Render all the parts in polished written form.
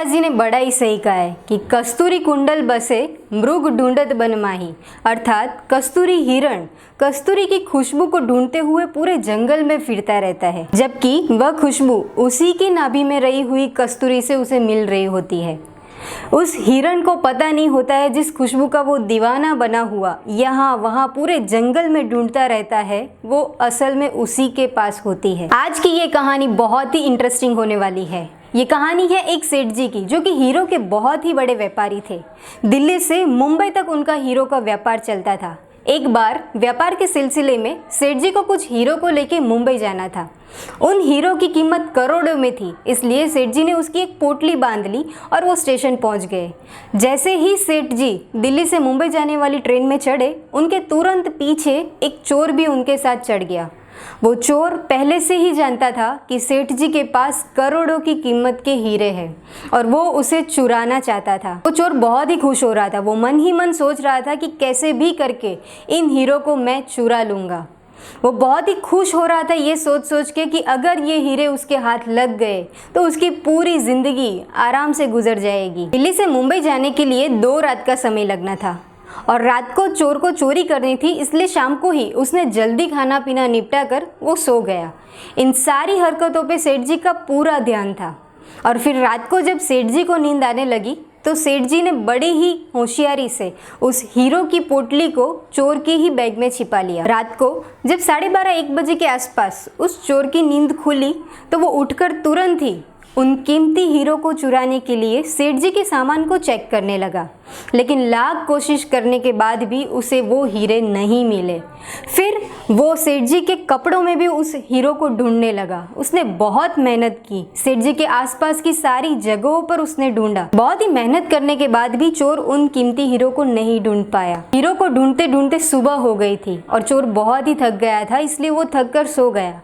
महाराज जी ने बड़ा ही सही कहा है कि कस्तूरी कुंडल बसे मृग ढूंढत बन माही, अर्थात कस्तूरी हिरण कस्तूरी की खुशबू को ढूंढते हुए पूरे जंगल में फिरता रहता है, जबकि वह खुशबू उसी की नाभि में रही हुई कस्तूरी से उसे मिल रही होती है। उस हिरण को पता नहीं होता है जिस खुशबू का वो दीवाना बना हुआ यहाँ वहाँ पूरे जंगल में ढूंढता रहता है, वो असल में उसी के पास होती है। आज की ये कहानी बहुत ही इंटरेस्टिंग होने वाली है। ये कहानी है एक सेठ जी की, जो कि हीरो के बहुत ही बड़े व्यापारी थे। दिल्ली से मुंबई तक उनका हीरो का व्यापार चलता था। एक बार व्यापार के सिलसिले में सेठ जी को कुछ हीरो को लेके मुंबई जाना था। उन हीरो की कीमत करोड़ों में थी, इसलिए सेठ जी ने उसकी एक पोटली बांध ली और वो स्टेशन पहुंच गए। जैसे ही सेठ जी दिल्ली से मुंबई जाने वाली ट्रेन में चढ़े, उनके तुरंत पीछे एक चोर भी उनके साथ चढ़ गया। वो चोर पहले से ही जानता था कि सेठ जी के पास करोड़ों की कीमत के हीरे हैं और वो उसे चुराना चाहता था। वो चोर बहुत ही खुश हो रहा था। वो मन ही मन सोच रहा था कि कैसे भी करके इन हीरो को मैं चुरा लूँगा। वो बहुत ही खुश हो रहा था ये सोच सोच के कि अगर ये हीरे उसके हाथ लग गए तो उसकी पूरी जिंदगी आराम से गुजर जाएगी। दिल्ली से मुंबई जाने के लिए 2 रात का समय लगना था और रात को चोर को चोरी करनी थी, इसलिए शाम को ही उसने जल्दी खाना पीना निपटा कर वो सो गया। इन सारी हरकतों पे सेठ जी का पूरा ध्यान था। और फिर रात को जब सेठ जी को नींद आने लगी तो सेठ जी ने बड़ी ही होशियारी से उस हीरो की पोटली को चोर के ही बैग में छिपा लिया। रात को जब 12:30-1 बजे के आसपास उस चोर की नींद खुली तो वो उठकर तुरंत ही उन कीमती हीरो को चुराने के लिए सेठ जी के सामान को चेक करने लगा, लेकिन लाख कोशिश करने के बाद भी उसे वो हीरे नहीं मिले। फिर वो सेठ जी के कपड़ों में भी उस हीरो को ढूंढने लगा। उसने बहुत मेहनत की, सेठ जी के आसपास की सारी जगहों पर उसने ढूंढा। बहुत ही मेहनत करने के बाद भी चोर उन कीमती हीरो को नहीं ढूंढ पाया। हीरो को ढूंढते ढूंढते सुबह हो गई थी और चोर बहुत ही थक गया था, इसलिए वो थक कर सो गया।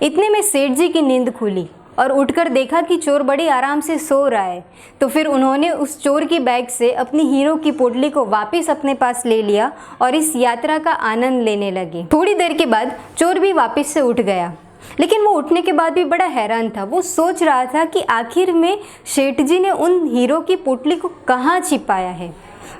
इतने में सेठ जी की नींद खुली और उठकर देखा कि चोर बड़ी आराम से सो रहा है। तो फिर उन्होंने उस चोर की बैग से अपनी हीरो की पोटली को वापस अपने पास ले लिया और इस यात्रा का आनंद लेने लगे। थोड़ी देर के बाद चोर भी वापस से उठ गया, लेकिन वो उठने के बाद भी बड़ा हैरान था। वो सोच रहा था कि आखिर में सेठ जी ने उन हीरो की पोटली को कहाँ छिपाया है।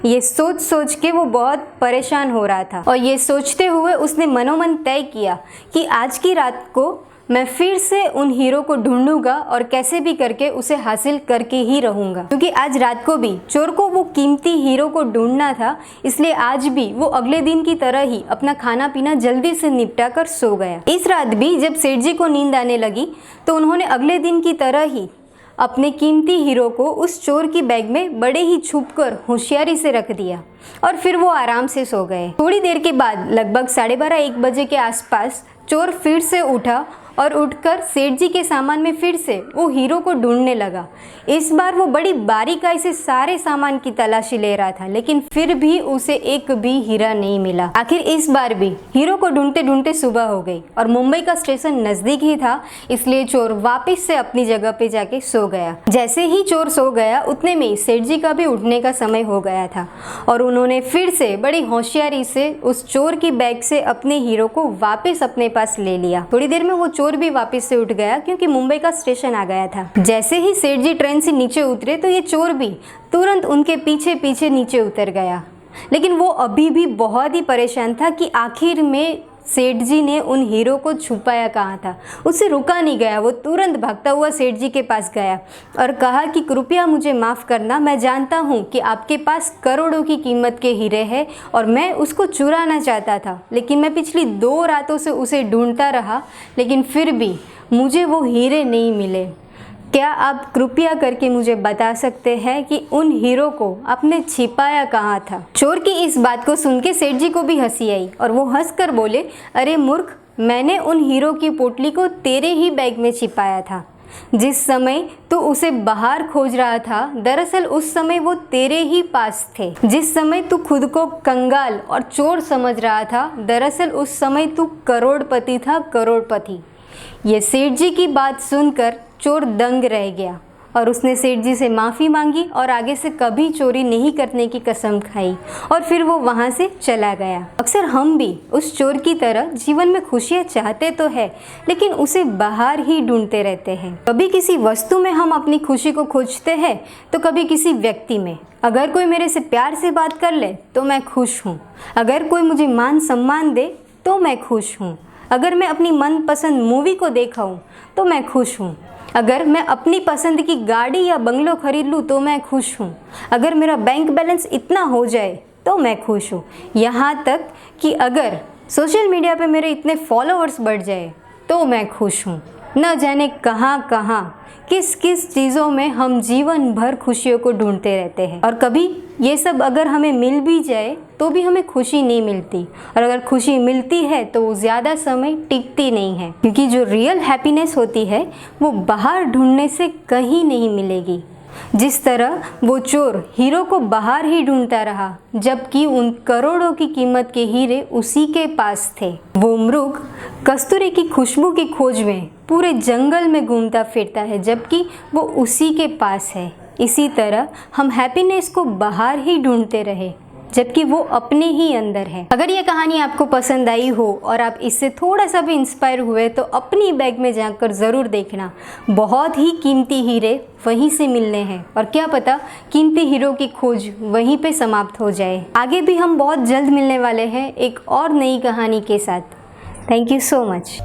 ये सोच सोच के वो बहुत परेशान हो रहा था और ये सोचते हुए उसने मनोमन तय किया कि आज की रात को मैं फिर से उन हीरो को ढूंढूंगा और कैसे भी करके उसे हासिल करके ही रहूंगा। क्योंकि आज रात को भी चोर को वो कीमती हीरो को ढूंढना था, इसलिए आज भी वो अगले दिन की तरह ही अपना खाना पीना जल्दी से निपटा कर सो गया। इस रात भी जब सेठ जी को नींद आने लगी तो उन्होंने अगले दिन की तरह ही अपने कीमती हीरो को उस चोर की बैग में बड़े ही छुपकर होशियारी से रख दिया और फिर वो आराम से सो गए। थोड़ी देर के बाद लगभग 12:30-1 बजे के आसपास चोर फिर से उठा और उठकर सेठ जी के सामान में फिर से वो हीरो को ढूंढने लगा। इस बार वो बड़ी बारीकाई से सारे सामान की तलाशी ले रहा था, लेकिन फिर भी उसे एक भी हीरा नहीं मिला। आखिर इस बार भी हीरो को ढूंढते ढूंढते सुबह हो गई और मुंबई का स्टेशन नजदीक ही था, इसलिए चोर वापस से अपनी जगह पे जाके सो गया। जैसे ही चोर सो गया उतने में सेठ जी का भी उठने का समय हो गया था और उन्होंने फिर से बड़ी होशियारी से उस चोर की बैग से अपने हीरो को वापस अपने पास ले लिया। थोड़ी देर में वो चोर भी वापस से उठ गया क्योंकि मुंबई का स्टेशन आ गया था। जैसे ही सेठ जी ट्रेन से नीचे उतरे तो ये चोर भी तुरंत उनके पीछे पीछे नीचे उतर गया, लेकिन वो अभी भी बहुत ही परेशान था कि आखिर में सेठ जी ने उन हीरो को छुपाया कहाँ था। उससे रुका नहीं गया, वो तुरंत भागता हुआ सेठ जी के पास गया और कहा कि कृपया मुझे माफ़ करना, मैं जानता हूँ कि आपके पास करोड़ों की कीमत के हीरे हैं और मैं उसको चुराना चाहता था, लेकिन मैं पिछली 2 रातों से उसे ढूंढता रहा, लेकिन फिर भी मुझे वो हीरे नहीं मिले। क्या आप कृपया करके मुझे बता सकते हैं कि उन हीरो को आपने छिपाया कहाँ था? चोर की इस बात को सुन के सेठ जी को भी हंसी आई और वो हंसकर बोले, अरे मूर्ख, मैंने उन हीरो की पोटली को तेरे ही बैग में छिपाया था। जिस समय तू उसे बाहर खोज रहा था, दरअसल उस समय वो तेरे ही पास थे। जिस समय तू खुद को कंगाल और चोर समझ रहा था, दरअसल उस समय तू करोड़पति था, करोड़पति। ये सेठ जी की बात सुनकर चोर दंग रह गया। और उसने सेठ जी से माफ़ी मांगी और आगे से कभी चोरी नहीं करने की कसम खाई और फिर वो वहाँ से चला गया। अक्सर हम भी उस चोर की तरह जीवन में खुशियाँ चाहते तो है, लेकिन उसे बाहर ही ढूंढते रहते हैं। कभी किसी वस्तु में हम अपनी खुशी को खोजते हैं तो कभी किसी व्यक्ति में। अगर कोई मेरे से प्यार से बात कर ले तो मैं खुश हूँ। अगर कोई मुझे मान सम्मान दे तो मैं खुश हूँ। अगर मैं अपनी मनपसंद मूवी को देखाऊँ तो मैं खुश हूँ। अगर मैं अपनी पसंद की गाड़ी या बंगलो खरीद लूँ तो मैं खुश हूँ। अगर मेरा बैंक बैलेंस इतना हो जाए तो मैं खुश हूँ। यहाँ तक कि अगर सोशल मीडिया पे मेरे इतने फॉलोअर्स बढ़ जाए तो मैं खुश हूँ। न जाने कहाँ कहाँ किस किस चीज़ों में हम जीवन भर खुशियों को ढूंढते रहते हैं, और कभी ये सब अगर हमें मिल भी जाए तो भी हमें खुशी नहीं मिलती, और अगर खुशी मिलती है तो वो ज़्यादा समय टिकती नहीं है, क्योंकि जो रियल हैप्पीनेस होती है वो बाहर ढूंढने से कहीं नहीं मिलेगी। जिस तरह वो चोर हीरो को बाहर ही ढूंढता रहा, जबकि उन करोड़ों की कीमत के हीरे उसी के पास थे। वो मृग कस्तूरी की खुशबू की खोज में पूरे जंगल में घूमता फिरता है, जबकि वो उसी के पास है। इसी तरह हम हैप्पीनेस को बाहर ही ढूंढते रहे, जबकि वो अपने ही अंदर है। अगर ये कहानी आपको पसंद आई हो और आप इससे थोड़ा सा भी इंस्पायर हुए तो अपनी बैग में जाकर ज़रूर देखना, बहुत ही कीमती हीरे वहीं से मिलने हैं, और क्या पता कीमती हीरो की खोज वहीं पे समाप्त हो जाए। आगे भी हम बहुत जल्द मिलने वाले हैं एक और नई कहानी के साथ। Thank you so much.